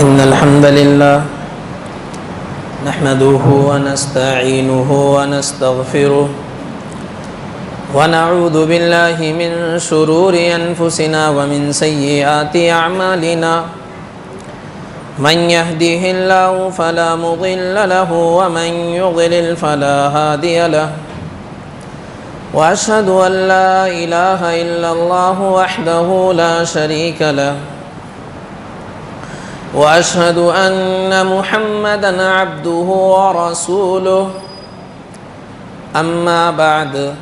إن الحمد لله نحمده ونستعينه ونستغفره ونعوذ بالله من شرور أنفسنا ومن سيئات أعمالنا من يهده الله فلا مضل له ومن يضلل فلا هادي له وأشهد أن لا إله إلا الله وحده لا شريك له وأشهد أن محمدًا عبده ورسوله أما بعد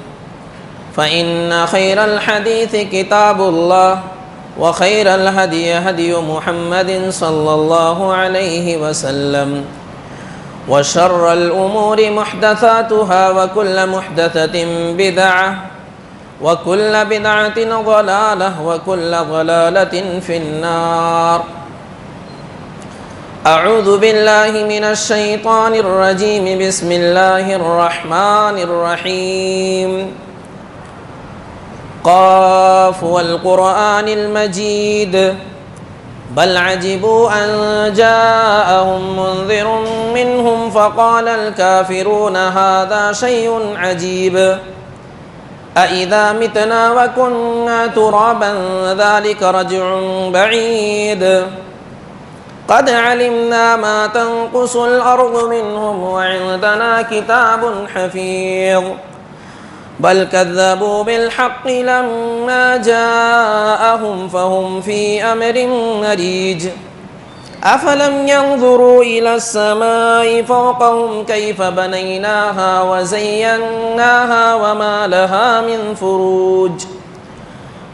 فإن خير الحديث كتاب الله وخير الهدي هدي محمد صلى الله عليه وسلم وشر الأمور محدثاتها وكل محدثة بدعة وكل بدعة ضلالة وكل ضلالة في النار. أعوذ بالله من الشيطان الرجيم. بسم الله الرحمن الرحيم. قاف والقرآن المجيد بل عجبوا أن جاءهم منذر منهم فقال الكافرون هذا شيء عجيب أإذا متنا وكنا ترابا ذلك رجع بعيد قد علمنا ما تنقص الأرض منهم وعندنا كتاب حفيظ بل كذبوا بالحق لما جاءهم فهم في أمر مريج أفلم ينظروا إلى السماء فوقهم كيف بنيناها وزيناها وما لها من فروج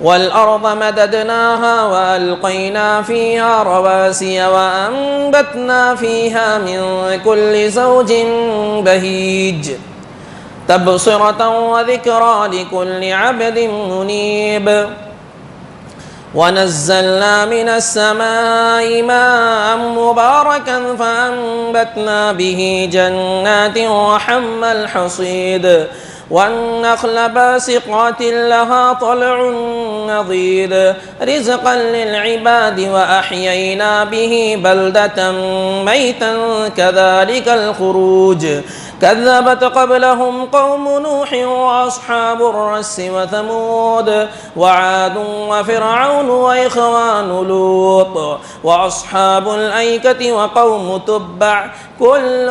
والأرض مددناها وألقينا فيها رواسي وأنبتنا فيها من كل زوج بهيج تبصرة وذكرى لكل عبد منيب ونزلنا من السماء ماء مباركا فأنبتنا به جنات وحب الحصيد والنخل باسقات لها طلع نضيد رزقا للعباد وأحيينا به بلدة ميتا كذلك الخروج كذبت قبلهم قوم نوح وأصحاب الرس وثمود وعاد وفرعون وإخوان لوط وأصحاب الأيكة وقوم تبع كل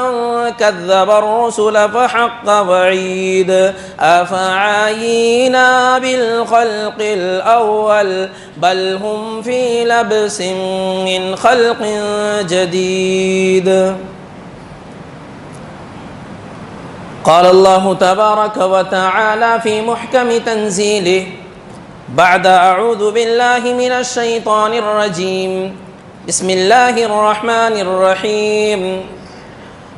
كذب الرسل فحق وعيد أفعينا بالخلق الأول بل هم في لبس من خلق جديد. قال الله تبارك وتعالى في محكم تنزيله بعد أعوذ بالله من الشيطان الرجيم. بسم الله الرحمن الرحيم.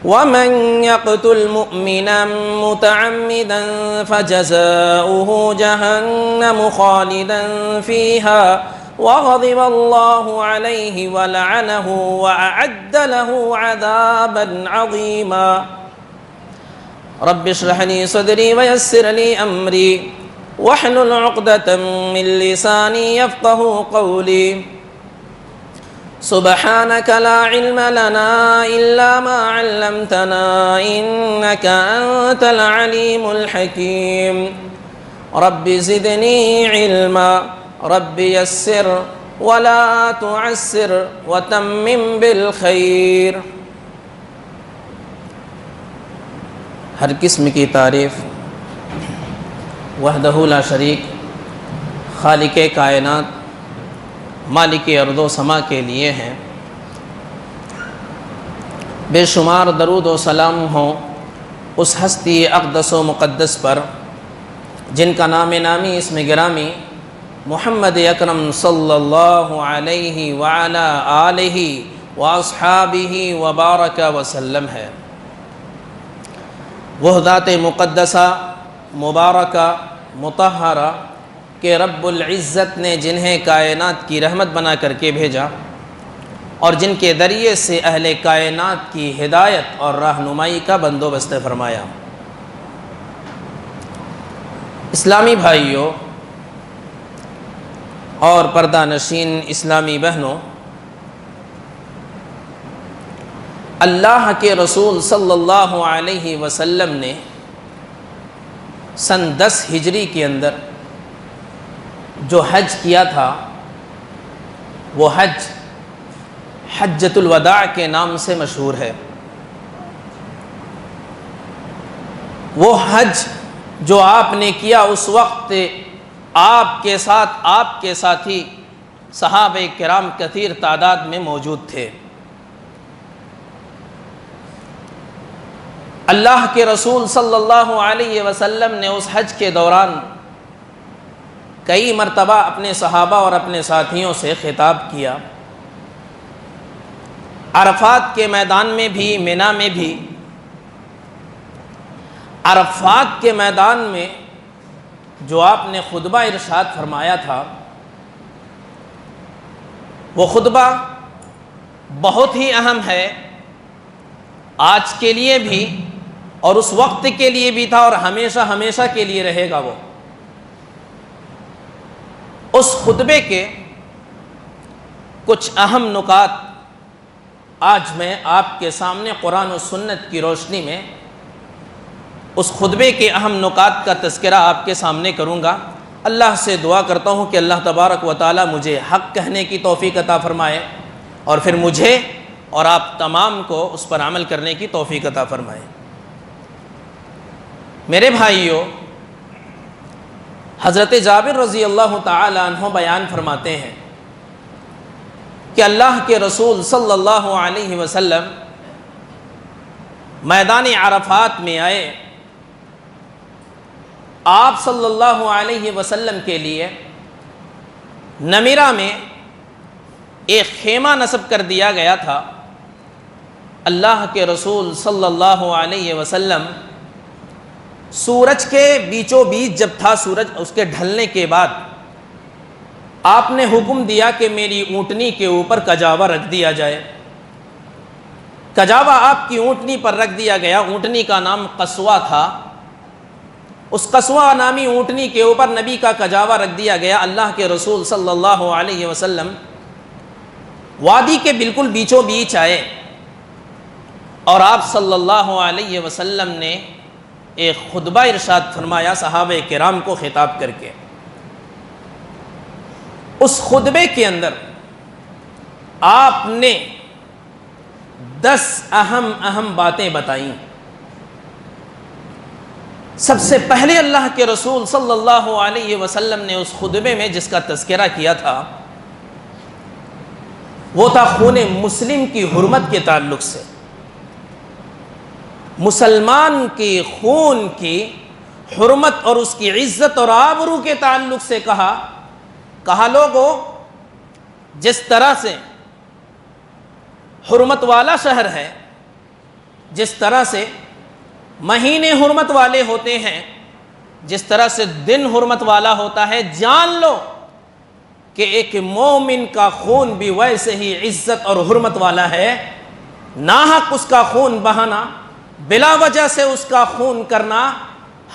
ومن يقتل مؤمنا متعمدا فجزاؤه جهنم خالدا فيها وغضب الله عليه ولعنه وأعد له عذابا عظيما. رب اشرح لي صدري ويسر لي أمري واحلل عقدة من لساني يفقه قولي. سبحانك لا علم لنا إلا ما علمتنا إنك أنت العليم الحكيم. رب زدني علما رب يسر ولا تعسر وتمم بالخير. ہر قسم کی تعریف وحدہ لا شریک خالق کائنات مالک ارض و سما کے لیے ہیں. بے شمار درود و سلام ہوں اس ہستی اقدس و مقدس پر جن کا نام نامی اسم گرامی محمد اکرم صلی اللہ علیہ وعلی آلہ واصحابہ وبارک وسلم ہے. وہ ذات مقدسہ مبارکہ مطہرہ کہ رب العزت نے جنہیں کائنات کی رحمت بنا کر کے بھیجا اور جن کے ذریعے سے اہل کائنات کی ہدایت اور رہنمائی کا بندوبست فرمایا. اسلامی بھائیوں اور پردہ نشین اسلامی بہنوں، اللہ کے رسول صلی اللہ علیہ وسلم نے سن 10 ہجری کے اندر جو حج کیا تھا وہ حج حجۃ الوداع کے نام سے مشہور ہے۔ وہ حج جو آپ نے کیا اس وقت آپ کے ساتھ آپ کے ساتھی صحابہ کرام کثیر تعداد میں موجود تھے۔ اللہ کے رسول صلی اللہ علیہ وسلم نے اس حج کے دوران کئی مرتبہ اپنے صحابہ اور اپنے ساتھیوں سے خطاب کیا، عرفات کے میدان میں بھی، منی میں بھی۔ عرفات کے میدان میں جو آپ نے خطبہ ارشاد فرمایا تھا وہ خطبہ بہت ہی اہم ہے، آج کے لیے بھی اور اس وقت کے لیے بھی تھا اور ہمیشہ ہمیشہ کے لیے رہے گا۔ وہ اس خطبے کے کچھ اہم نکات آج میں آپ کے سامنے قرآن و سنت کی روشنی میں اس خطبے کے اہم نکات کا تذکرہ آپ کے سامنے کروں گا۔ اللہ سے دعا کرتا ہوں کہ اللہ تبارک و تعالی مجھے حق کہنے کی توفیق عطا فرمائے اور پھر مجھے اور آپ تمام کو اس پر عمل کرنے کی توفیق عطا فرمائے۔ میرے بھائیوں، حضرت جابر رضی اللہ تعالی عنہ بیان فرماتے ہیں کہ اللہ کے رسول صلی اللہ علیہ وسلم میدان عرفات میں آئے، آپ صلی اللہ علیہ وسلم کے لیے نمیرہ میں ایک خیمہ نصب کر دیا گیا تھا۔ اللہ کے رسول صلی اللہ علیہ وسلم سورج کے بیچوں بیچ جب تھا، سورج اس کے ڈھلنے کے بعد آپ نے حکم دیا کہ میری اونٹنی کے اوپر کجاوا رکھ دیا جائے۔ کجاوا آپ کی اونٹنی پر رکھ دیا گیا۔ اونٹنی کا نام قصوہ تھا۔ اس قصوہ نامی اونٹنی کے اوپر نبی کا کجاوا رکھ دیا گیا۔ اللہ کے رسول صلی اللہ علیہ وسلم وادی کے بالکل بیچوں بیچ آئے اور آپ صلی اللہ علیہ وسلم نے ایک خطبہ ارشاد فرمایا صحابہ کرام کو خطاب کر کے۔ اس خطبے کے اندر آپ نے 10 اہم باتیں بتائیں۔ سب سے پہلے اللہ کے رسول صلی اللہ علیہ وسلم نے اس خطبے میں جس کا تذکرہ کیا تھا وہ تھا خون مسلم کی حرمت کے تعلق سے۔ مسلمان کی خون کی حرمت اور اس کی عزت اور آبرو کے تعلق سے کہا لوگوں، جس طرح سے حرمت والا شہر ہے، جس طرح سے مہینے حرمت والے ہوتے ہیں، جس طرح سے دن حرمت والا ہوتا ہے، جان لو کہ ایک مومن کا خون بھی ویسے ہی عزت اور حرمت والا ہے۔ ناحق اس کا خون بہانا، بلا وجہ سے اس کا خون کرنا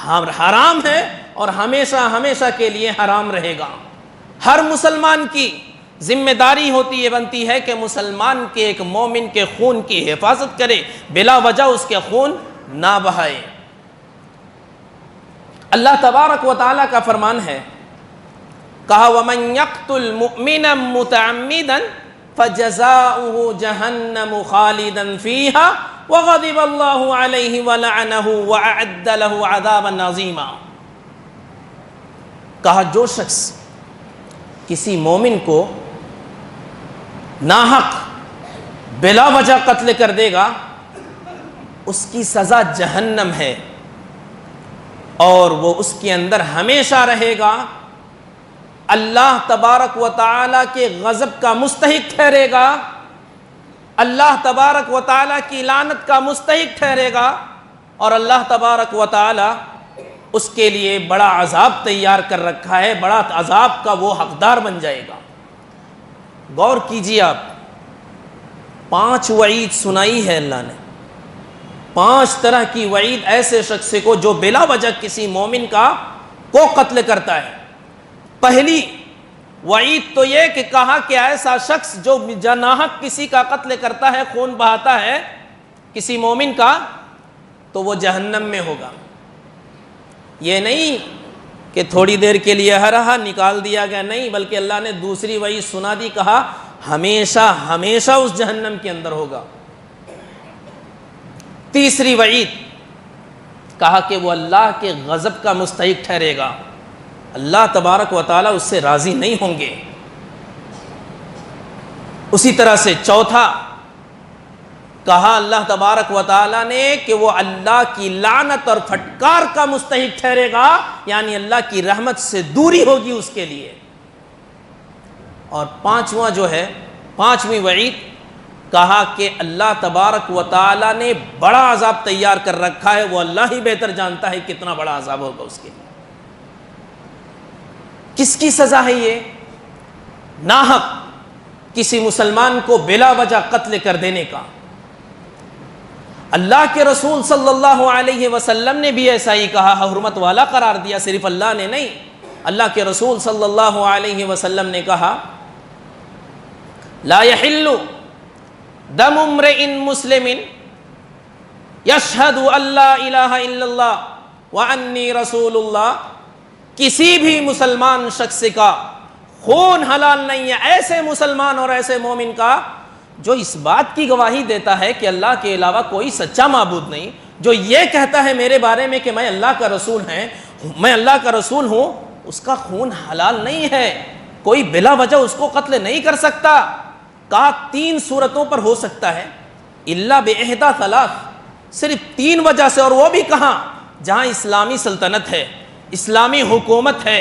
حرام ہے اور ہمیشہ ہمیشہ کے لیے حرام رہے گا۔ ہر مسلمان کی ذمہ داری ہوتی ہے، بنتی ہے کہ مسلمان کے ایک مومن کے خون کی حفاظت کرے، بلا وجہ اس کے خون نہ بہائے۔ اللہ تبارک و تعالیٰ کا فرمان ہے، کہا وَمَن يَقْتُلْ مُؤْمِنًا مُتَعَمِّدًا فَجَزَاؤُهُ جَهَنَّمُ خَالِدًا فِيهَا وَغَضِبَ اللَّهُ عَلَيْهِ وَلَعَنَهُ وَأَعَدَّ لَهُ عَذَابًا عَظِيمًا۔ کہا جو شخص کسی مومن کو ناحق بلا وجہ قتل کر دے گا اس کی سزا جہنم ہے اور وہ اس کے اندر ہمیشہ رہے گا، اللہ تبارک و تعالیٰ کے غضب کا مستحق ٹھہرے گا، اللہ تبارک و تعالیٰ کی لعنت کا مستحق ٹھہرے گا اور اللہ تبارک و تعالیٰ اس کے لیے بڑا عذاب تیار کر رکھا ہے، بڑا عذاب کا وہ حقدار بن جائے گا۔ غور کیجیے، آپ 5 وعید سنائی ہے اللہ نے، 5 طرح کی وعید ایسے شخص کو جو بلا وجہ کسی مومن کو قتل کرتا ہے۔ پہلی وعید تو یہ کہ کہا کہ ایسا شخص جو ناحق کسی کا قتل کرتا ہے، خون بہاتا ہے، کسی مومن کا تو وہ جہنم میں ہوگا. یہ نہیں کہ تھوڑی دیر کے لیے رہا نکال دیا گیا، نہیں، بلکہ اللہ نے دوسری وعید سنا دی، کہا ہمیشہ ہمیشہ اس جہنم کے اندر ہوگا. تیسری وعید کہا کہ وہ اللہ کے غضب کا مستحق ٹھہرے گا، اللہ تبارک و تعالیٰ اس سے راضی نہیں ہوں گے. اسی طرح سے چوتھا کہا اللہ تبارک و تعالیٰ نے کہ وہ اللہ کی لعنت اور پھٹکار کا مستحق ٹھہرے گا، یعنی اللہ کی رحمت سے دوری ہوگی اس کے لیے. اور پانچواں جو ہے، پانچویں وعید کہا کہ اللہ تبارک و تعالیٰ نے بڑا عذاب تیار کر رکھا ہے، وہ اللہ ہی بہتر جانتا ہے کتنا بڑا عذاب ہوگا اس کے لیے. کس کی سزا ہے یہ؟ ناحق کسی مسلمان کو بلا وجہ قتل کر دینے کا. اللہ کے رسول صلی اللہ علیہ وسلم نے بھی ایسا ہی کہا، حرمت والا قرار دیا. صرف اللہ نے نہیں، اللہ کے رسول صلی اللہ علیہ وسلم نے کہا لا يحل دم امرئ مسلم یشہد ان لا الہ الا اللہ وانی رسول اللہ. کسی بھی مسلمان شخص کا خون حلال نہیں ہے، ایسے مسلمان اور ایسے مومن کا جو اس بات کی گواہی دیتا ہے کہ اللہ کے علاوہ کوئی سچا معبود نہیں، جو یہ کہتا ہے میرے بارے میں کہ میں اللہ کا رسول ہوں، اس کا خون حلال نہیں ہے. کوئی بلا وجہ اس کو قتل نہیں کر سکتا. کہا 3 صورتوں پر ہو سکتا ہے، الا باحدى ثلاث، صرف 3 وجہ سے. اور وہ بھی کہاں؟ جہاں اسلامی سلطنت ہے، اسلامی حکومت ہے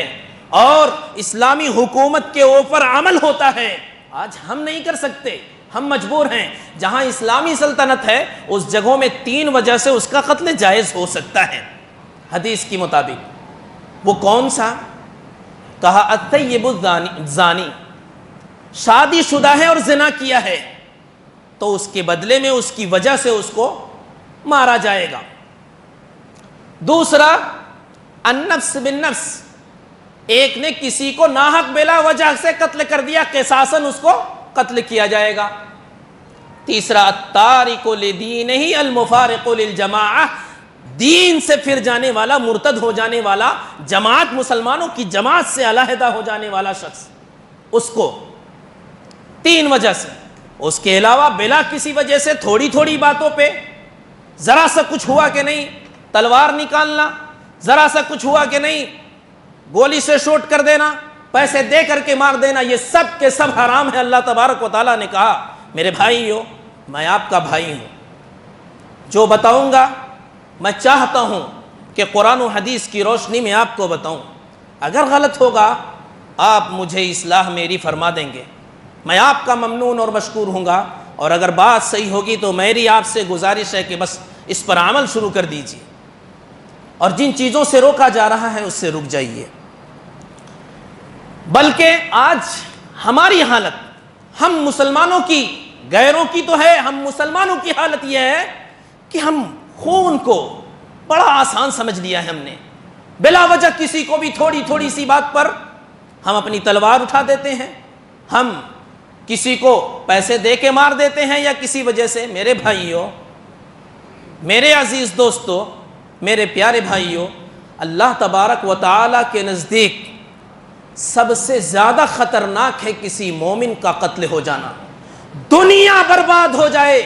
اور اسلامی حکومت کے اوپر عمل ہوتا ہے. آج ہم نہیں کر سکتے، ہم مجبور ہیں. جہاں اسلامی سلطنت ہے اس جگہوں میں 3 وجہ سے اس کا قتل جائز ہو سکتا ہے حدیث کی مطابق. وہ کون سا؟ کہا الطیب الزانی، شادی شدہ ہے اور زنا کیا ہے تو اس کے بدلے میں اس کی وجہ سے اس کو مارا جائے گا. دوسرا النفس بالنفس، ایک نے کسی کو ناحق بلا وجہ سے قتل کر دیا، قصاصاً اس کو قتل کیا جائے گا. تیسرا التارک لدینہ المفارق للجماعہ، دین سے پھر جانے والا، مرتد ہو جانے والا، جماعت مسلمانوں کی جماعت سے علیحدہ ہو جانے والا شخص، اس کو 3 وجہ سے. اس کے علاوہ بلا کسی وجہ سے تھوڑی تھوڑی باتوں پہ، ذرا سا کچھ ہوا کہ نہیں تلوار نکالنا، ذرا سا کچھ ہوا کہ نہیں گولی سے شوٹ کر دینا، پیسے دے کر کے مار دینا، یہ سب کے سب حرام ہے. اللہ تبارک و تعالیٰ نے کہا میرے بھائی ہو، میں آپ کا بھائی ہوں، جو بتاؤں گا میں چاہتا ہوں کہ قرآن و حدیث کی روشنی میں آپ کو بتاؤں. اگر غلط ہوگا آپ مجھے اصلاح میری فرما دیں گے، میں آپ کا ممنون اور مشکور ہوں گا. اور اگر بات صحیح ہوگی تو میری آپ سے گزارش ہے کہ بس اس پر عمل شروع کر دیجیے، اور جن چیزوں سے روکا جا رہا ہے اس سے رک جائیے. بلکہ آج ہماری حالت، ہم مسلمانوں کی، غیروں کی تو ہے، ہم مسلمانوں کی حالت یہ ہے کہ ہم خون کو بڑا آسان سمجھ لیا ہے. ہم نے بلا وجہ کسی کو بھی تھوڑی تھوڑی سی بات پر ہم اپنی تلوار اٹھا دیتے ہیں، ہم کسی کو پیسے دے کے مار دیتے ہیں یا کسی وجہ سے. میرے بھائیوں، میرے عزیز دوستو، میرے پیارے بھائیوں، اللہ تبارک و تعالیٰ کے نزدیک سب سے زیادہ خطرناک ہے کسی مومن کا قتل ہو جانا. دنیا برباد ہو جائے،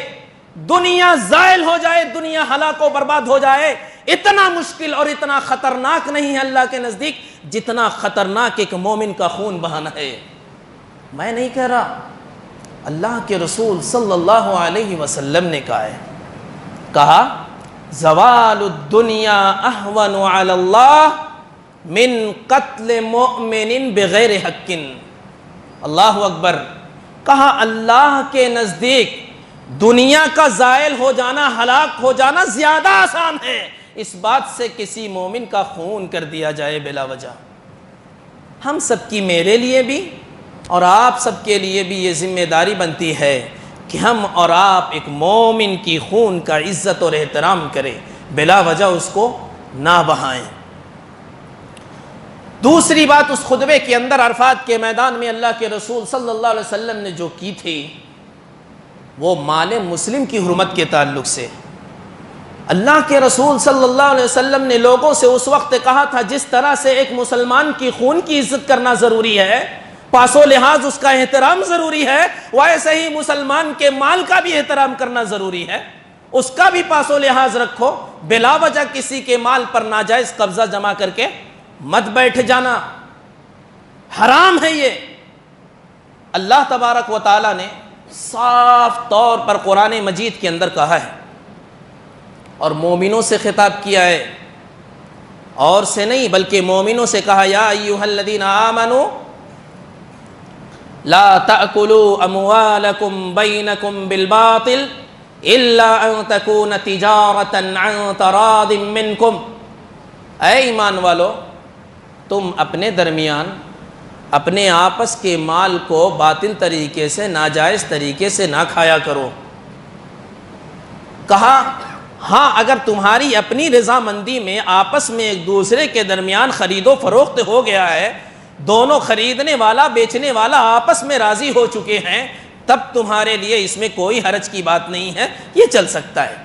دنیا زائل ہو جائے، دنیا ہلاک و برباد ہو جائے، اتنا مشکل اور اتنا خطرناک نہیں ہے اللہ کے نزدیک جتنا خطرناک ایک مومن کا خون بہانا ہے. میں نہیں کہہ رہا، اللہ کے رسول صلی اللہ علیہ وسلم نے کہا ہے، کہا زوال الدنیا اہون علی اللہ من قتل مؤمن بغیر حق. اللہ اکبر. کہا اللہ کے نزدیک دنیا کا زائل ہو جانا، ہلاک ہو جانا زیادہ آسان ہے اس بات سے کسی مومن کا خون کر دیا جائے بلا وجہ. ہم سب کی، میرے لیے بھی اور آپ سب کے لیے بھی یہ ذمہ داری بنتی ہے کہ ہم اور آپ ایک مومن کی خون کا عزت اور احترام کریں، بلا وجہ اس کو نہ بہائیں. دوسری بات اس خطبے کے اندر عرفات کے میدان میں اللہ کے رسول صلی اللہ علیہ وسلم نے جو کی تھی، وہ مال مسلم کی حرمت کے تعلق سے اللہ کے رسول صلی اللہ علیہ وسلم نے لوگوں سے اس وقت کہا تھا جس طرح سے ایک مسلمان کی خون کی عزت کرنا ضروری ہے، پاس و لحاظ اس کا احترام ضروری ہے، ویسے ہی مسلمان کے مال کا بھی احترام کرنا ضروری ہے، اس کا بھی پاس و لحاظ رکھو، بلا وجہ کسی کے مال پر ناجائز قبضہ جمع کر کے مت بیٹھ جانا، حرام ہے یہ۔ اللہ تبارک و تعالی نے صاف طور پر قرآن مجید کے اندر کہا ہے اور مومنوں سے خطاب کیا ہے، اور سے نہیں بلکہ مومنوں سے کہا یا ایھا الذین آمنوا لا تأکلوا اموالکم بینکم بالباطل الا ان تکون تجارۃ عن تراض منکم، اے ایمان والو تم اپنے درمیان اپنے آپس کے مال کو باطل طریقے سے ناجائز طریقے سے نہ کھایا کرو۔ کہا ہاں اگر تمہاری اپنی رضامندی میں آپس میں ایک دوسرے کے درمیان خرید و فروخت ہو گیا ہے، دونوں خریدنے والا بیچنے والا آپس میں راضی ہو چکے ہیں، تب تمہارے لیے اس میں کوئی حرج کی بات نہیں ہے، یہ چل سکتا ہے۔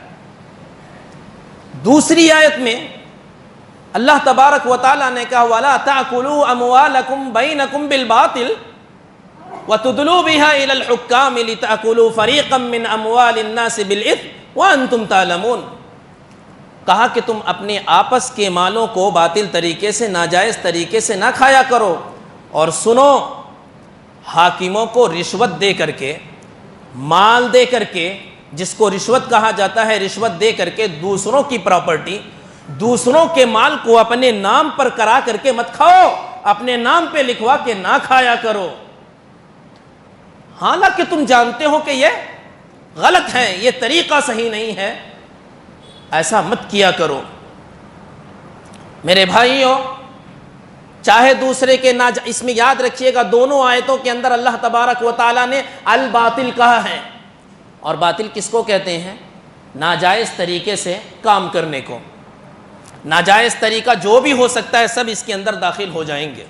دوسری آیت میں اللہ تبارک و تعالیٰ نے کہا وَلَا تَأْكُلُوا أَمْوَالَكُمْ بَيْنَكُمْ بِالْبَاطِلِ وَتُدْلُوا بِهَا إِلَى الْحُكَّامِ لِتَأْكُلُوا فَرِيقًا مِّنْ أَمْوَالِ النَّاسِ بِالْإِثْمِ وَأَنْتُمْ تَعْلَمُونَ۔ کہا کہ تم اپنے آپس کے مالوں کو باطل طریقے سے ناجائز طریقے سے نہ کھایا کرو، اور سنو حاکموں کو رشوت دے کر کے، مال دے کر کے، جس کو رشوت کہا جاتا ہے، رشوت دے کر کے دوسروں کی پراپرٹی، دوسروں کے مال کو اپنے نام پر کرا کر کے مت کھاؤ، اپنے نام پہ لکھوا کے نہ کھایا کرو، حالانکہ تم جانتے ہو کہ یہ غلط ہے، یہ طریقہ صحیح نہیں ہے، ایسا مت کیا کرو۔ میرے بھائیوں چاہے دوسرے کے اس میں یاد رکھیے گا دونوں آیتوں کے اندر اللہ تبارک و تعالیٰ نے الباطل کہا ہے، اور باطل کس کو کہتے ہیں؟ ناجائز طریقے سے کام کرنے کو، ناجائز طریقہ جو بھی ہو سکتا ہے سب اس کے اندر داخل ہو جائیں گے،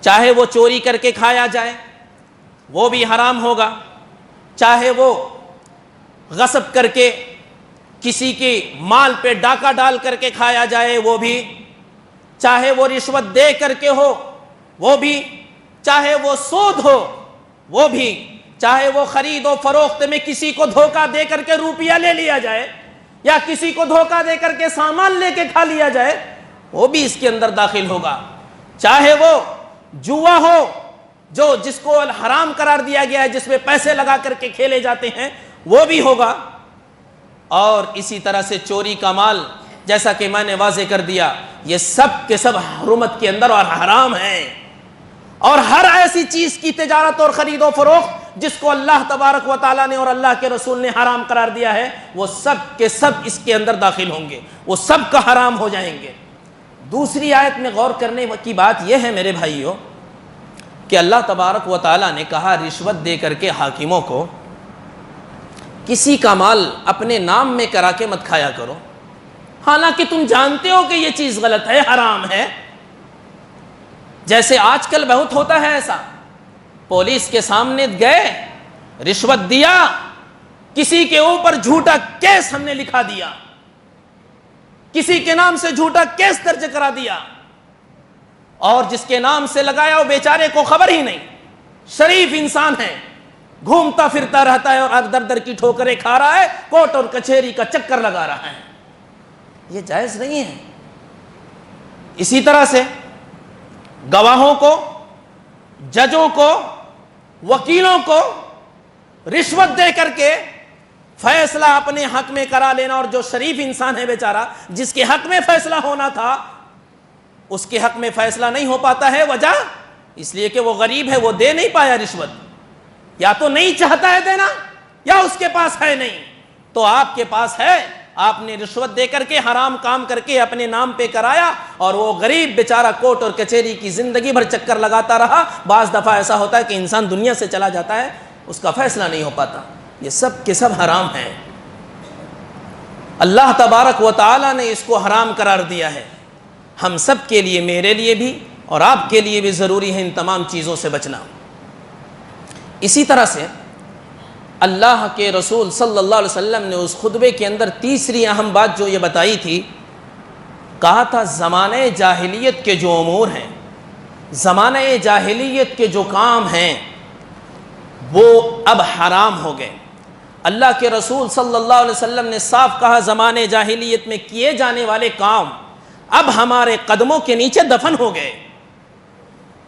چاہے وہ چوری کر کے کھایا جائے وہ بھی حرام ہوگا، چاہے وہ غصب کر کے کسی کے مال پہ ڈاکہ ڈال کر کے کھایا جائے وہ بھی، چاہے وہ رشوت دے کر کے ہو وہ بھی، چاہے وہ سود ہو وہ بھی، چاہے وہ خرید و فروخت میں کسی کو دھوکہ دے کر کے روپیہ لے لیا جائے یا کسی کو دھوکہ دے کر کے سامان لے کے کھا لیا جائے وہ بھی اس کے اندر داخل ہوگا، چاہے وہ جوا ہو جس کو حرام قرار دیا گیا ہے، جس میں پیسے لگا کر کے کھیلے جاتے ہیں وہ بھی ہوگا، اور اسی طرح سے چوری کا مال جیسا کہ میں نے واضح کر دیا یہ سب کے سب حرمت کے اندر اور حرام ہیں، اور ہر ایسی چیز کی تجارت اور خرید و فروخت جس کو اللہ تبارک و تعالیٰ نے اور اللہ کے رسول نے حرام قرار دیا ہے وہ سب کے سب اس کے اندر داخل ہوں گے، وہ سب کا حرام ہو جائیں گے۔ دوسری آیت میں غور کرنے کی بات یہ ہے میرے بھائیوں کہ اللہ تبارک و تعالیٰ نے کہا رشوت دے کر کے حاکموں کو کسی کا مال اپنے نام میں کرا کے مت کھایا کرو، حالانکہ تم جانتے ہو کہ یہ چیز غلط ہے، حرام ہے۔ جیسے آج کل بہت ہوتا ہے ایسا، پولیس کے سامنے گئے، رشوت دیا، کسی کے اوپر جھوٹا کیس ہم نے لکھا دیا، کسی کے نام سے جھوٹا کیس درج کرا دیا، اور جس کے نام سے لگایا وہ بیچارے کو خبر ہی نہیں، شریف انسان ہے، گھومتا پھرتا رہتا ہے اور در در کی ٹھوکریں کھا رہا ہے، کورٹ اور کچہری کا چکر لگا رہا ہے، یہ جائز نہیں ہے۔ اسی طرح سے گواہوں کو، ججوں کو، وکیلوں کو رشوت دے کر کے فیصلہ اپنے حق میں کرا لینا، اور جو شریف انسان ہے بیچارہ جس کے حق میں فیصلہ ہونا تھا اس کے حق میں فیصلہ نہیں ہو پاتا ہے، وجہ اس لیے کہ وہ غریب ہے، وہ دے نہیں پایا رشوت، یا تو نہیں چاہتا ہے دینا یا اس کے پاس ہے نہیں، تو آپ کے پاس ہے، آپ نے رشوت دے کر کے حرام کام کر کے اپنے نام پہ کرایا، اور وہ غریب بیچارہ کوٹ اور کچہری کی زندگی بھر چکر لگاتا رہا۔ بعض دفعہ ایسا ہوتا ہے کہ انسان دنیا سے چلا جاتا ہے، اس کا فیصلہ نہیں ہو پاتا۔ یہ سب کے سب حرام ہیں، اللہ تبارک و تعالی نے اس کو حرام قرار دیا ہے۔ ہم سب کے لیے، میرے لیے بھی اور آپ کے لیے بھی ضروری ہے ان تمام چیزوں سے بچنا۔ اسی طرح سے اللہ کے رسول صلی اللہ علیہ وسلم نے اس خطبے کے اندر تیسری اہم بات جو یہ بتائی تھی، کہا تھا زمانہ جاہلیت کے جو امور ہیں، زمانہ جاہلیت کے جو کام ہیں وہ اب حرام ہو گئے۔ اللہ کے رسول صلی اللہ علیہ وسلم نے صاف کہا زمانہ جاہلیت میں کیے جانے والے کام اب ہمارے قدموں کے نیچے دفن ہو گئے۔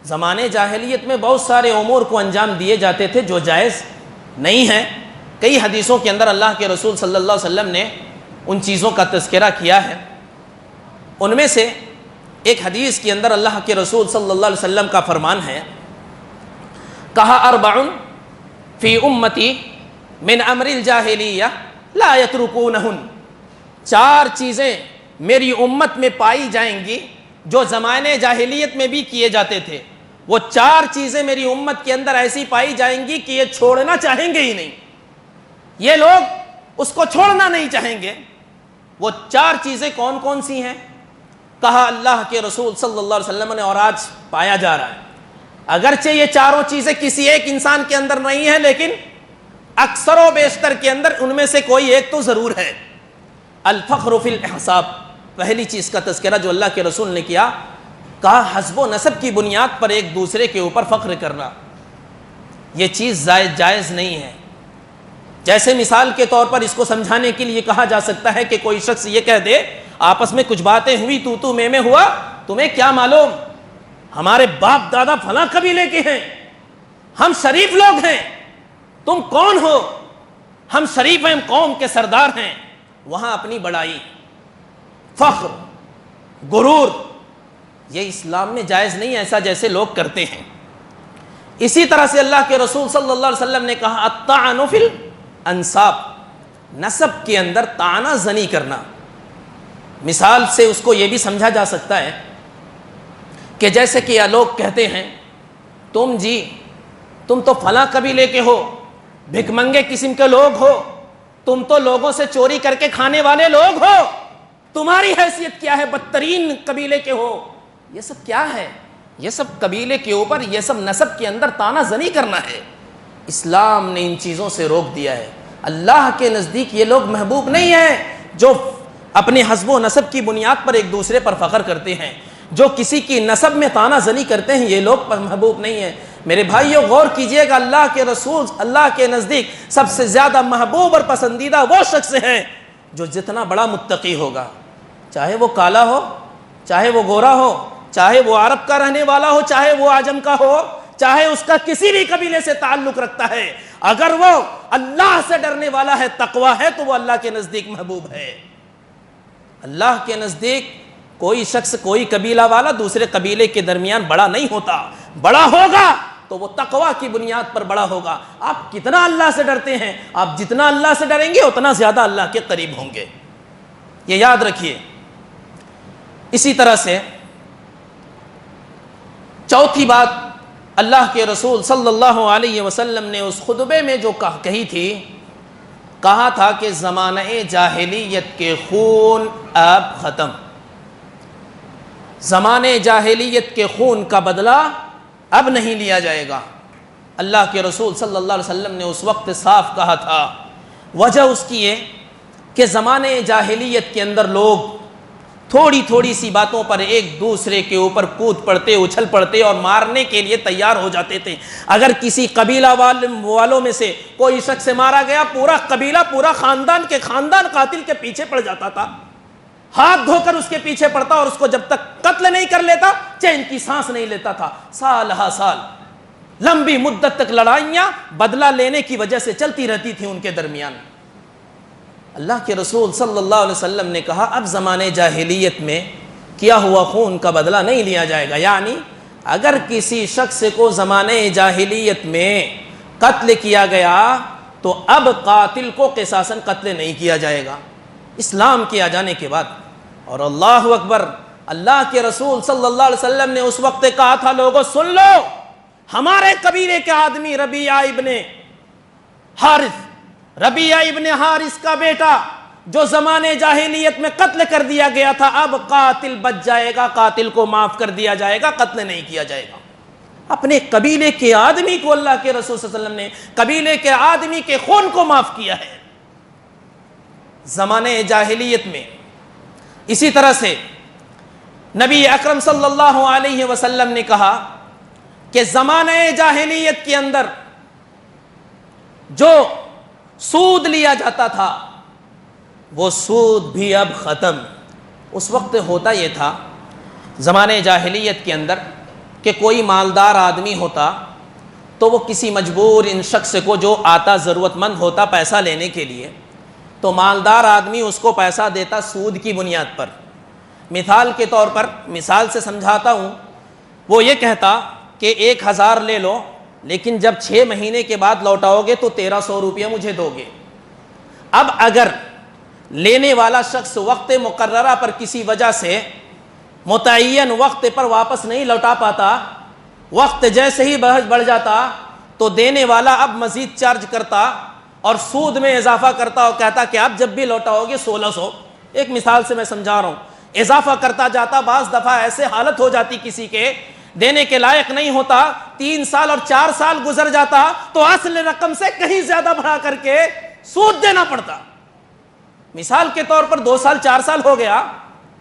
زمانہ جاہلیت میں بہت سارے امور کو انجام دیے جاتے تھے جو جائز نہیں ہیں۔ کئی حدیثوں کے اندر اللہ کے رسول صلی اللہ علیہ وسلم نے ان چیزوں کا تذکرہ کیا ہے۔ ان میں سے ایک حدیث کے اندر اللہ کے رسول صلی اللہ علیہ وسلم کا فرمان ہے، کہا اربع فی امتی من امر الجاہلیہ لا یترکونہن، 4 چیزیں میری امت میں پائی جائیں گی جو زمانے جاہلیت میں بھی کیے جاتے تھے، وہ 4 چیزیں میری امت کے اندر ایسی پائی جائیں گی کہ یہ چھوڑنا چاہیں گے ہی نہیں، یہ لوگ اس کو چھوڑنا نہیں چاہیں گے۔ وہ 4 چیزیں کون کون سی ہیں؟ کہا اللہ کے رسول صلی اللہ علیہ وسلم نے، اور آج پایا جا رہا ہے، اگرچہ یہ چاروں چیزیں کسی ایک انسان کے اندر نہیں ہیں لیکن اکثر و بیشتر کے اندر ان میں سے کوئی ایک تو ضرور ہے۔ الفخر فی الاحساب، پہلی چیز کا تذکرہ جو اللہ کے رسول نے کیا، کہا حسب و نسب کی بنیاد پر ایک دوسرے کے اوپر فخر کرنا، یہ چیز جائز نہیں ہے۔ جیسے مثال کے طور پر اس کو سمجھانے کے لیے کہا جا سکتا ہے کہ کوئی شخص یہ کہہ دے آپس میں کچھ باتیں ہوئی، تو میں ہوا، تمہیں کیا معلوم، ہمارے باپ دادا فلاں قبیلے کے ہیں، ہم شریف لوگ ہیں، تم کون ہو، ہم شریف ہیں، قوم کے سردار ہیں۔ وہاں اپنی بڑائی، فخر، غرور، یہ اسلام میں جائز نہیں، ایسا جیسے لوگ کرتے ہیں۔ اسی طرح سے اللہ کے رسول صلی اللہ علیہ وسلم نے کہا الطعن فی الانساب، نسب کے اندر طعنہ زنی کرنا۔ مثال سے اس کو یہ بھی سمجھا جا سکتا ہے کہ جیسے کہ یہ لوگ کہتے ہیں تم تو فلاں قبیلے کے ہو، بھکمنگے قسم کے لوگ ہو، تم تو لوگوں سے چوری کر کے کھانے والے لوگ ہو، تمہاری حیثیت کیا ہے، بدترین قبیلے کے ہو۔ یہ سب کیا ہے؟ یہ سب قبیلے کے اوپر، یہ سب نسب کے اندر طعنہ زنی کرنا ہے۔ اسلام نے ان چیزوں سے روک دیا ہے۔ اللہ کے نزدیک یہ لوگ محبوب نہیں ہیں جو اپنے حسب و نسب کی بنیاد پر ایک دوسرے پر فخر کرتے ہیں، جو کسی کی نسب میں طعنہ زنی کرتے ہیں، یہ لوگ محبوب نہیں ہیں۔ میرے بھائیو غور کیجئے گا، اللہ کے رسول اللہ کے نزدیک سب سے زیادہ محبوب اور پسندیدہ وہ شخص ہے جو جتنا بڑا متقی ہوگا، چاہے وہ کالا ہو، چاہے وہ گورا ہو، چاہے وہ عرب کا رہنے والا ہو، چاہے وہ عجم کا ہو، چاہے اس کا کسی بھی قبیلے سے تعلق رکھتا ہے، اگر وہ اللہ سے ڈرنے والا ہے، تقوی ہے، تو وہ اللہ کے نزدیک محبوب ہے۔ اللہ کے نزدیک کوئی شخص، کوئی قبیلہ والا دوسرے قبیلے کے درمیان بڑا نہیں ہوتا، بڑا ہوگا تو وہ تقوی کی بنیاد پر بڑا ہوگا۔ آپ کتنا اللہ سے ڈرتے ہیں، آپ جتنا اللہ سے ڈریں گے اتنا زیادہ اللہ کے قریب ہوں گے، یہ یاد رکھیے۔ اسی طرح سے چوتھی بات اللہ کے رسول صلی اللہ علیہ وسلم نے اس خطبے میں جو کہی تھی، کہا تھا کہ زمانہ جاہلیت کے خون اب ختم، زمانے جاہلیت کے خون کا بدلہ اب نہیں لیا جائے گا۔ اللہ کے رسول صلی اللہ علیہ وسلم نے اس وقت صاف کہا تھا، وجہ اس کی ہے کہ زمانے جاہلیت کے اندر لوگ تھوڑی تھوڑی سی باتوں پر ایک دوسرے کے اوپر کود پڑتے، اچھل پڑتے اور مارنے کے لیے تیار ہو جاتے تھے۔ اگر کسی قبیلہ والوں میں سے کوئی شخص مارا گیا، پورا قبیلہ، پورا خاندان قاتل کے پیچھے پڑ جاتا تھا، ہاتھ دھو کر اس کے پیچھے پڑتا اور اس کو جب تک قتل نہیں کر لیتا چین کی سانس نہیں لیتا تھا۔ سال ہا سال لمبی مدت تک لڑائیاں بدلہ لینے کی وجہ سے چلتی رہتی تھی ان کے درمیان۔ اللہ کے رسول صلی اللہ علیہ وسلم نے کہا اب زمانے جاہلیت میں کیا ہوا خون کا بدلہ نہیں لیا جائے گا، یعنی اگر کسی شخص کو زمانے جاہلیت میں قتل کیا گیا تو اب قاتل کو قصاصاً قتل نہیں کیا جائے گا اسلام کے آ جانے کے بعد۔ اور اللہ اکبر، اللہ کے رسول صلی اللہ علیہ وسلم نے اس وقت کہا تھا لوگوں سن لو، ہمارے قبیلے کے آدمی ربیعہ ابن حارث کا بیٹا جو زمانے جاہلیت میں قتل کر دیا گیا تھا، اب قاتل بچ جائے گا، قاتل کو معاف کر دیا جائے گا، قتل نہیں کیا جائے گا۔ اپنے قبیلے کے آدمی کو اللہ کے رسول صلی اللہ علیہ وسلم نے قبیلے کے آدمی کے خون کو معاف کیا ہے زمانے جاہلیت میں۔ اسی طرح سے نبی اکرم صلی اللہ علیہ وسلم نے کہا کہ زمانے جاہلیت کے اندر جو سود لیا جاتا تھا وہ سود بھی اب ختم۔ اس وقت ہوتا یہ تھا زمانے جاہلیت کے اندر کہ کوئی مالدار آدمی ہوتا تو وہ کسی مجبور ان شخص کو جو آتا ضرورت مند ہوتا پیسہ لینے کے لیے، تو مالدار آدمی اس کو پیسہ دیتا سود کی بنیاد پر۔ مثال کے طور پر مثال سے سمجھاتا ہوں، وہ یہ کہتا کہ 1000 لے لو لیکن جب 6 مہینے کے بعد لوٹاؤ گے تو 1300 روپیہ مجھے دو گے۔ اب اگر لینے والا شخص وقت مقررہ پر کسی وجہ سے متعین وقت پر واپس نہیں لوٹا پاتا، وقت جیسے ہی بڑھ جاتا تو دینے والا اب مزید چارج کرتا اور سود میں اضافہ کرتا اور کہتا کہ آپ جب بھی لوٹاؤ گے 1600۔ ایک مثال سے میں سمجھا رہا ہوں، اضافہ کرتا جاتا، بعض دفعہ ایسے حالت ہو جاتی کسی کے دینے کے لائق نہیں ہوتا، 3 سال اور 4 سال گزر جاتا تو اصل رقم سے کہیں زیادہ بڑھا کر کے سود دینا پڑتا۔ مثال کے طور پر 2 سال 4 سال ہو گیا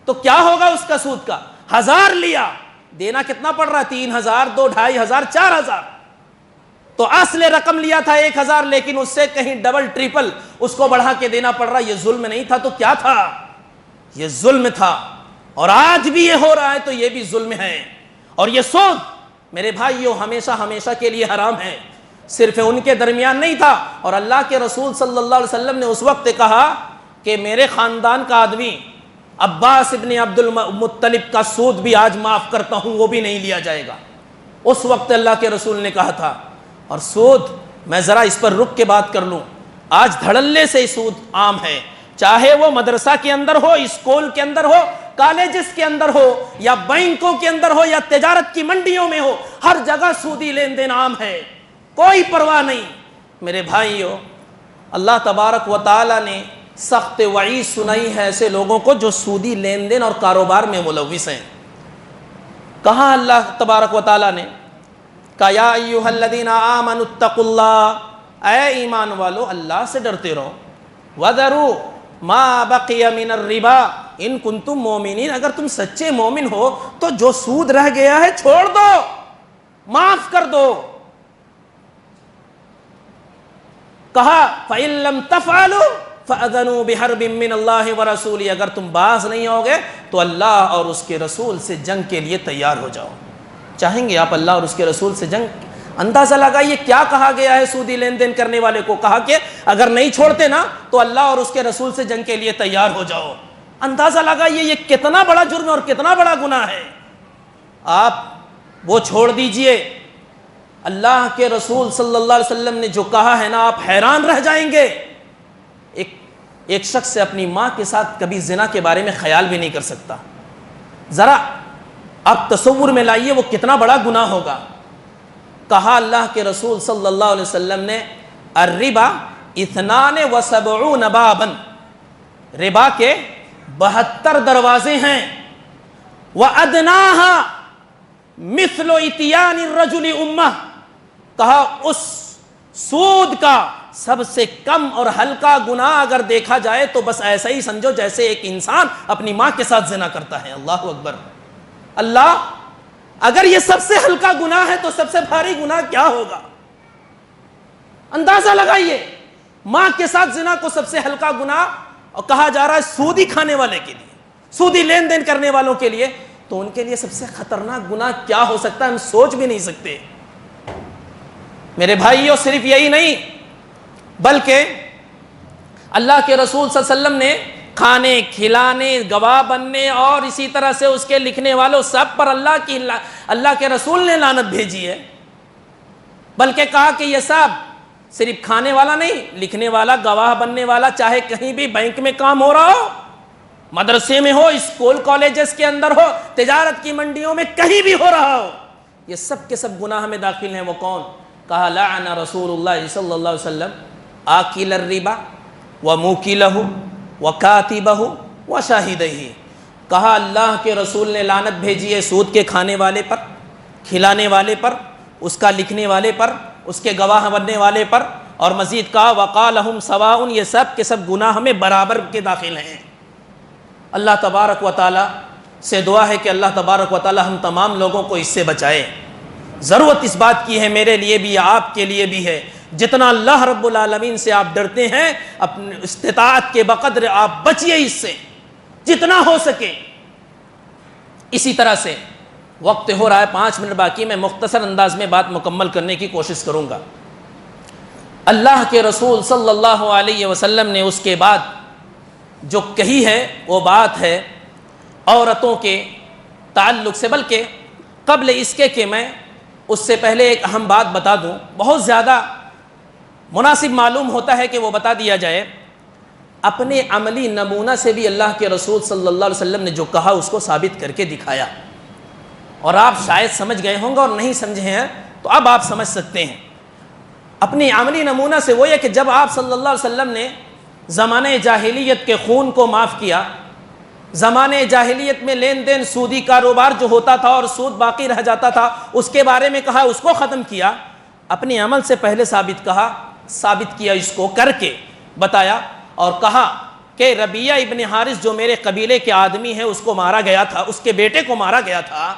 تو کیا ہوگا اس کا سود کا؟ 1000 لیا، دینا کتنا پڑ رہا؟ 3000، 2 2500، 4000۔ تو اصل رقم لیا تھا 1000 لیکن اس سے کہیں ڈبل ٹریپل اس کو بڑھا کے دینا پڑ رہا۔ یہ ظلم نہیں تھا تو کیا تھا؟ یہ ظلم تھا، اور آج بھی یہ ہو رہا ہے تو یہ بھی ظلم ہے۔ اور یہ سود میرے بھائیو ہمیشہ کے لیے حرام ہے، صرف ان کے درمیان نہیں تھا۔ اور اللہ کے رسول صلی اللہ علیہ وسلم نے اس وقت کہا کہ میرے خاندان کا آدمی عباس ابن عبد المطلب کا سود بھی آج معاف کرتا ہوں، وہ بھی نہیں لیا جائے گا۔ اس وقت اللہ کے رسول نے کہا تھا۔ اور سود، میں ذرا اس پر رک کے بات کر لوں، آج دھڑلے سے سود عام ہے، چاہے وہ مدرسہ کے اندر ہو، اسکول کے اندر ہو، کالجز کے اندر ہو، یا بینکوں کے اندر ہو، یا تجارت کی منڈیوں میں ہو، ہر جگہ سودی لین دین عام ہے، کوئی پرواہ نہیں۔ میرے بھائیو، اللہ تبارک و تعالی نے سخت وعید سنائی ہے ایسے لوگوں کو جو سودی لین دین اور کاروبار میں ملوث ہیں۔ کہا اللہ تبارک و تعالی نے کہا یا ایھا الذین آمنوا اتقوا اللہ، اے ایمان والو اللہ سے ڈرتے رہو، وذروا ما بقی من الربا ان کنتم مومنین، اگر تم سچے مومن ہو تو جو سود رہ گیا ہے چھوڑ دو، معاف کر دو۔ کہا فَإِن لَمْ تَفْعَلُوا فَأَذَنُوا بِحَرْبٍ مِّنَ اللَّهِ وَرَسُولِهِ، اگر تم باز نہیں ہوگے تو اللہ اور اس کے رسول سے جنگ کے لیے تیار ہو جاؤ۔ چاہیں گے آپ اللہ اور اس کے رسول سے جنگ؟ اندازہ لگائیے کیا کہا گیا ہے سودی لین دین کرنے والے کو، کہا کہ اگر نہیں چھوڑتے نا تو اللہ اور اس کے رسول سے جنگ کے لیے تیار ہو جاؤ۔ اندازہ لگائیے یہ کتنا بڑا جرم اور کتنا بڑا گناہ ہے۔ آپ وہ چھوڑ دیجئے، اللہ کے رسول صلی اللہ علیہ وسلم نے جو کہا ہے نا، آپ حیران رہ جائیں گے۔ ایک شخص سے اپنی ماں کے ساتھ کبھی زنا کے بارے میں خیال بھی نہیں کر سکتا، ذرا آپ تصور میں لائیے وہ کتنا بڑا گناہ ہوگا۔ کہا اللہ کے رسول صلی اللہ علیہ وسلم نے الربا 72 بابا، ربا کے 72 دروازے ہیں، وَأَدْنَاهَا مِثْلُ إِتْيَانِ الرَّجُلِ أُمَّهُ، کہا اس سود کا سب سے کم اور ہلکا گناہ اگر دیکھا جائے تو بس ایسا ہی سمجھو جیسے ایک انسان اپنی ماں کے ساتھ زنا کرتا ہے۔ اللہ اکبر۔ اللہ، اگر یہ سب سے ہلکا گناہ ہے تو سب سے بھاری گناہ کیا ہوگا؟ اندازہ لگائیے، ماں کے ساتھ زنا کو سب سے ہلکا گناہ اور کہا جا رہا ہے سودی کھانے والے کے لیے، سودی لین دین کرنے والوں کے لیے، تو ان کے لیے سب سے خطرناک گناہ کیا ہو سکتا ہے؟ ہم سوچ بھی نہیں سکتے۔ میرے بھائیوں، صرف یہی نہیں بلکہ اللہ کے رسول صلی اللہ علیہ وسلم نے کھانے کھلانے، گواہ بننے اور اسی طرح سے اس کے لکھنے والوں سب پر اللہ کے رسول نے لعنت بھیجی ہے، بلکہ کہا کہ یہ سب صرف کھانے والا نہیں، لکھنے والا، گواہ بننے والا، چاہے کہیں بھی بینک میں کام ہو رہا ہو، مدرسے میں ہو، اسکول کالجز کے اندر ہو، تجارت کی منڈیوں میں کہیں بھی ہو رہا ہو، یہ سب کے سب گناہ میں داخل ہیں۔ وہ کون؟ کہا لعن رسول اللہ صلی اللہ علیہ وسلم آکل الربا وموکلہ وکاتبہ وشاہدہ، کہا اللہ کے رسول نے لعنت بھیجی ہے سود کے کھانے والے پر، کھلانے والے پر اس کا لکھنے والے پر، اس کے گواہ بننے والے پر، اور مزید کہا وقالہم سواء، یہ سب کے سب گناہ میں برابر کے داخل ہیں۔ اللہ تبارک و تعالی سے دعا ہے کہ اللہ تبارک و تعالی ہم تمام لوگوں کو اس سے بچائے۔ ضرورت اس بات کی ہے، میرے لیے بھی، آپ کے لیے بھی ہے، جتنا اللہ رب العالمین سے آپ ڈرتے ہیں اپنے استطاعت کے بقدر آپ بچیے اس سے جتنا ہو سکے۔ اسی طرح سے وقت ہو رہا ہے، 5 منٹ باقی، میں مختصر انداز میں بات مکمل کرنے کی کوشش کروں گا۔ اللہ کے رسول صلی اللہ علیہ وسلم نے اس کے بعد جو کہی ہے وہ بات ہے عورتوں کے تعلق سے، بلکہ قبل اس کے کہ میں اس سے پہلے ایک اہم بات بتا دوں، بہت زیادہ مناسب معلوم ہوتا ہے کہ وہ بتا دیا جائے۔ اپنے عملی نمونہ سے بھی اللہ کے رسول صلی اللہ علیہ وسلم نے جو کہا اس کو ثابت کر کے دکھایا، اور آپ شاید سمجھ گئے ہوں گے، اور نہیں سمجھے ہیں تو اب آپ سمجھ سکتے ہیں۔ اپنی عملی نمونہ سے وہ یہ کہ جب آپ صلی اللہ علیہ وسلم نے زمانہ جاہلیت کے خون کو معاف کیا، زمانہ جاہلیت میں لین دین سودی کاروبار جو ہوتا تھا اور سود باقی رہ جاتا تھا اس کے بارے میں کہا، اس کو ختم کیا، اپنے عمل سے پہلے ثابت کیا، اس کو کر کے بتایا، اور کہا کہ ربیعہ ابن حارث جو میرے قبیلے کے آدمی ہے اس کو مارا گیا تھا، اس کے بیٹے کو مارا گیا تھا،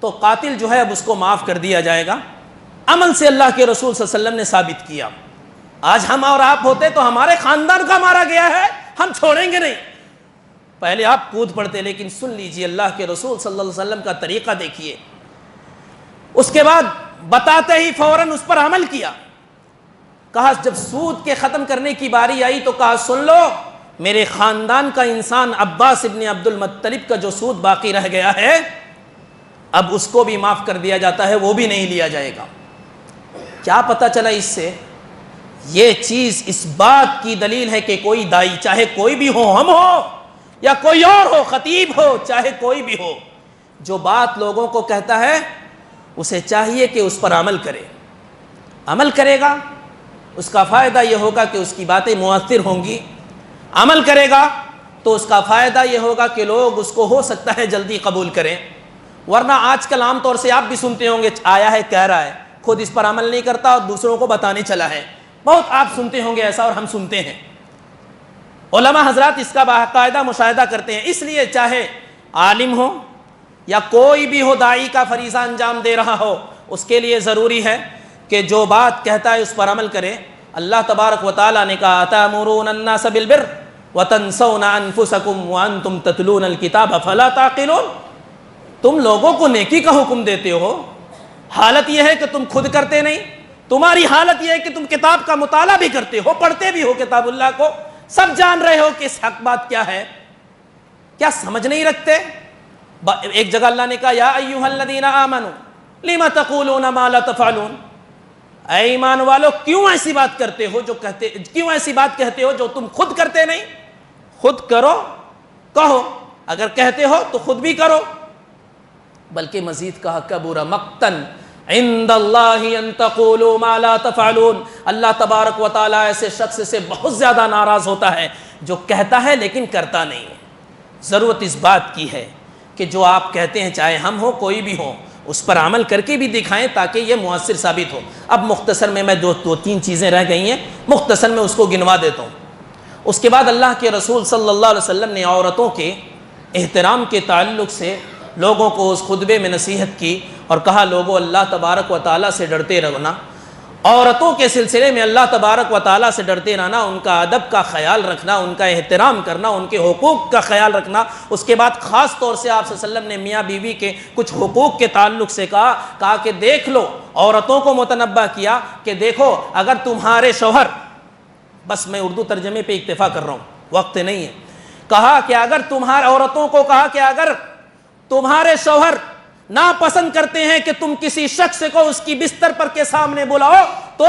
تو قاتل جو ہے اب اس کو معاف کر دیا جائے گا۔ عمل سے اللہ کے رسول صلی اللہ علیہ وسلم نے ثابت کیا۔ آج ہم اور آپ ہوتے تو ہمارے خاندان کا مارا گیا ہے، ہم چھوڑیں گے نہیں، پہلے آپ کود پڑتے، لیکن سن لیجئے اللہ کے رسول صلی اللہ علیہ وسلم کا طریقہ دیکھیے۔ اس کے بعد بتاتے ہی فوراً اس پر عمل کیا، کہا جب سود کے ختم کرنے کی باری آئی تو کہا سن لو، میرے خاندان کا انسان عباس ابن عبد المطلب کا جو سود باقی رہ گیا ہے اب اس کو بھی معاف کر دیا جاتا ہے، وہ بھی نہیں لیا جائے گا۔ کیا پتہ چلا اس سے؟ یہ چیز اس بات کی دلیل ہے کہ کوئی دائی، چاہے کوئی بھی ہو، ہم ہو یا کوئی اور ہو، خطیب ہو چاہے کوئی بھی ہو، جو بات لوگوں کو کہتا ہے اسے چاہیے کہ اس پر عمل کرے۔ عمل کرے گا اس کا فائدہ یہ ہوگا کہ اس کی باتیں مؤثر ہوں گی، عمل کرے گا تو اس کا فائدہ یہ ہوگا کہ لوگ اس کو ہو سکتا ہے جلدی قبول کریں۔ ورنہ آج کل عام طور سے آپ بھی سنتے ہوں گے، آیا ہے کہہ رہا ہے، خود اس پر عمل نہیں کرتا اور دوسروں کو بتانے چلا ہے، بہت آپ سنتے ہوں گے ایسا، اور ہم سنتے ہیں۔ علماء حضرات اس کا باقاعدہ مشاہدہ کرتے ہیں، اس لیے چاہے عالم ہو یا کوئی بھی ہو داعی کا فریضہ انجام دے رہا ہو، اس کے لیے ضروری ہے کہ جو بات کہتا ہے اس پر عمل کرے۔ اللہ تبارک و تعالیٰ نے کہا أَتَأْمُرُونَ النَّاسَ بِالْبِرِّ وَتَنْسَوْنَ أَنفُسَكُمْ وَأَنْتُمْ تَتْلُونَ الْكِتَابَ فَلَا تَعْقِلُونَ، تم لوگوں کو نیکی کا حکم دیتے ہو، حالت یہ ہے کہ تم خود کرتے نہیں، تمہاری حالت یہ ہے کہ تم کتاب کا مطالعہ بھی کرتے ہو، پڑھتے بھی ہو کتاب اللہ کو، سب جان رہے ہو کہ اس حق بات کیا ہے، کیا سمجھ نہیں رکھتے؟ ایک جگہ اللہ نے کہا یا ایھا الذین آمنوا لم تقولون ما لا تفعلون، اے ایمان والو کیوں ایسی بات کرتے ہو کیوں ایسی بات کہتے ہو جو تم خود کرتے نہیں؟ خود کرو، کہو، اگر کہتے ہو تو خود بھی کرو۔ بلکہ مزید کہا کبر مقتن عند اللہ ان تقولوا ما لا تفعلون، اللہ تبارک و تعالیٰ ایسے شخص سے بہت زیادہ ناراض ہوتا ہے جو کہتا ہے لیکن کرتا نہیں ہے۔ ضرورت اس بات کی ہے کہ جو آپ کہتے ہیں چاہے ہم ہو کوئی بھی ہو اس پر عمل کر کے بھی دکھائیں تاکہ یہ مؤثر ثابت ہو۔ اب مختصر میں دو تین چیزیں رہ گئی ہیں، مختصر میں اس کو گنوا دیتا ہوں۔ اس کے بعد اللہ کے رسول صلی اللہ علیہ وسلم نے عورتوں کے احترام کے تعلق سے لوگوں کو اس خطبے میں نصیحت کی اور کہا لوگوں اللہ تبارک و تعالیٰ سے ڈرتے رہنا، عورتوں کے سلسلے میں اللہ تبارک و تعالیٰ سے ڈرتے رہنا، ان کا ادب کا خیال رکھنا، ان کا احترام کرنا، ان کے حقوق کا خیال رکھنا۔ اس کے بعد خاص طور سے آپ صلی اللہ علیہ وسلم نے میاں بیوی کے کچھ حقوق کے تعلق سے کہا کہ دیکھ لو، عورتوں کو متنبہ کیا کہ دیکھو اگر تمہارے شوہر، بس میں اردو ترجمے پہ اکتفا کر رہا ہوں وقت نہیں ہے، کہا کہ اگر عورتوں کو کہا کہ اگر تمہارے شوہر ناپسند کرتے ہیں کہ تم کسی شخص کو اس کی بستر پر کے سامنے بلاؤ تو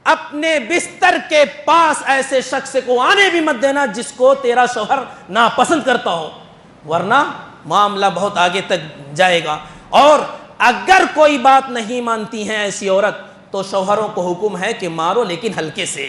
اپنے بستر کے پاس ایسے شخص کو آنے بھی مت دینا جس کو تیرا شوہر ناپسند کرتا ہو، ورنہ معاملہ بہت آگے تک جائے گا۔ اور اگر کوئی بات نہیں مانتی ہیں ایسی عورت تو شوہروں کو حکم ہے کہ مارو لیکن ہلکے سے،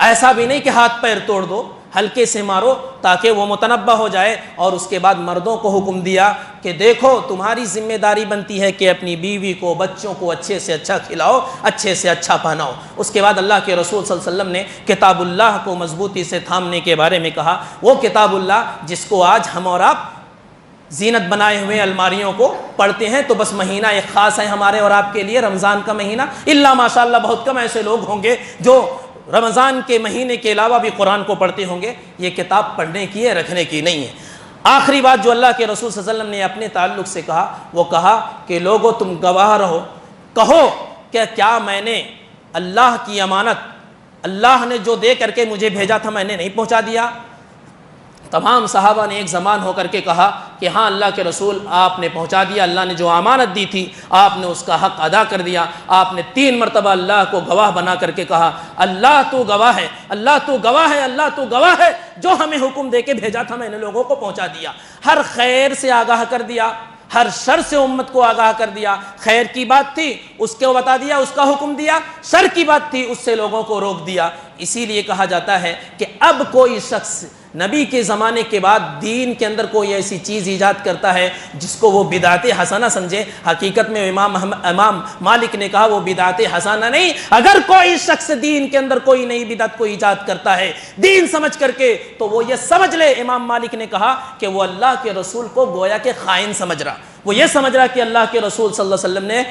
ایسا بھی نہیں کہ ہاتھ پیر توڑ دو، ہلکے سے مارو تاکہ وہ متنبہ ہو جائے۔ اور اس کے بعد مردوں کو حکم دیا کہ دیکھو تمہاری ذمہ داری بنتی ہے کہ اپنی بیوی کو بچوں کو اچھے سے اچھا کھلاؤ، اچھے سے اچھا پہناؤ۔ اس کے بعد اللہ کے رسول صلی اللہ علیہ وسلم نے کتاب اللہ کو مضبوطی سے تھامنے کے بارے میں کہا، وہ کتاب اللہ جس کو آج ہم اور آپ زینت بنائے ہوئے الماریوں کو پڑھتے ہیں، تو بس مہینہ ایک خاص ہے ہمارے اور آپ کے لیے، رمضان کا مہینہ۔ اللہ ماشاءاللہ بہت کم ایسے لوگ ہوں گے جو رمضان کے مہینے کے علاوہ بھی قرآن کو پڑھتے ہوں گے۔ یہ کتاب پڑھنے کی ہے، رکھنے کی نہیں ہے۔ آخری بات جو اللہ کے رسول صلی اللہ علیہ وسلم نے اپنے تعلق سے کہا، وہ کہا کہ لوگو تم گواہ رہو، کہو کہ کیا میں نے اللہ کی امانت، اللہ نے جو دے کر کے مجھے بھیجا تھا، میں نے نہیں پہنچا دیا؟ تمام صحابہ نے ایک زمان ہو کر کے کہا کہ ہاں اللہ کے رسول آپ نے پہنچا دیا، اللہ نے جو امانت دی تھی آپ نے اس کا حق ادا کر دیا۔ آپ نے 3 مرتبہ اللہ کو گواہ بنا کر کے کہا، اللہ تو گواہ ہے، اللہ تو گواہ ہے، اللہ تو گواہ ہے، جو ہمیں حکم دے کے بھیجا تھا میں نے لوگوں کو پہنچا دیا۔ ہر خیر سے آگاہ کر دیا، ہر شر سے امت کو آگاہ کر دیا۔ خیر کی بات تھی اس کو بتا دیا، اس کا حکم دیا، شر کی بات تھی اس سے لوگوں کو روک دیا۔ اسی لیے کہا جاتا ہے کہ اب کوئی شخص نبی کے زمانے کے بعد دین کے اندر کوئی ایسی چیز ایجاد کرتا ہے جس کو وہ بدعت حسنہ سمجھے، حقیقت میں امام مالک نے کہا وہ بدعت حسنہ نہیں۔ اگر کوئی شخص دین کے اندر کوئی نئی بدعت کو ایجاد کرتا ہے دین سمجھ کر کے، تو وہ یہ سمجھ لے، امام مالک نے کہا کہ وہ اللہ کے رسول کو گویا کہ خائن سمجھ رہا، وہ یہ سمجھ رہا کہ اللہ کے رسول صلی اللہ علیہ وسلم نے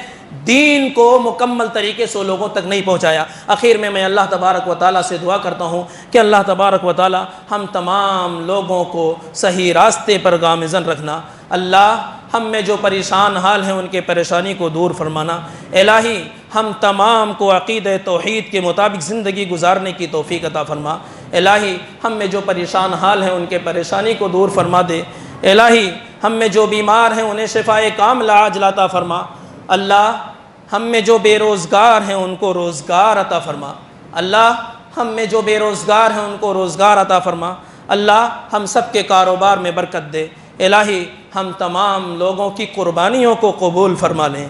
دین کو مکمل طریقے سے لوگوں تک نہیں پہنچایا۔ آخر میں اللہ تبارک و تعالیٰ سے دعا کرتا ہوں کہ اللہ تبارک و تعالیٰ ہم تمام لوگوں کو صحیح راستے پر گامزن رکھنا۔ اللہ ہم میں جو پریشان حال ہیں ان کے پریشانی کو دور فرمانا۔ الہی ہم تمام کو عقیدہ توحید کے مطابق زندگی گزارنے کی توفیق عطا فرما۔ الہی ہم میں جو پریشان حال ہیں ان کے پریشانی کو دور فرما دے۔ الہی ہم میں جو بیمار ہیں انہیں شفائے کاملہ عاجلہ عطا فرما۔ اللہ ہم میں جو بے روزگار ہیں ان کو روزگار عطا فرما۔ اللہ ہم میں جو بے روزگار ہیں ان کو روزگار عطا فرما۔ اللہ ہم سب کے کاروبار میں برکت دے۔ الہی ہم تمام لوگوں کی قربانیوں کو قبول فرما لیں۔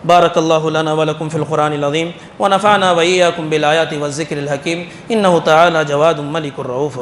بارک اللہ لنا ولکم فی القرآن العظیم ونفعنا وإیاکم بالآیات والذکر الحکیم، انہ تعالی جواد ملک الرؤوف۔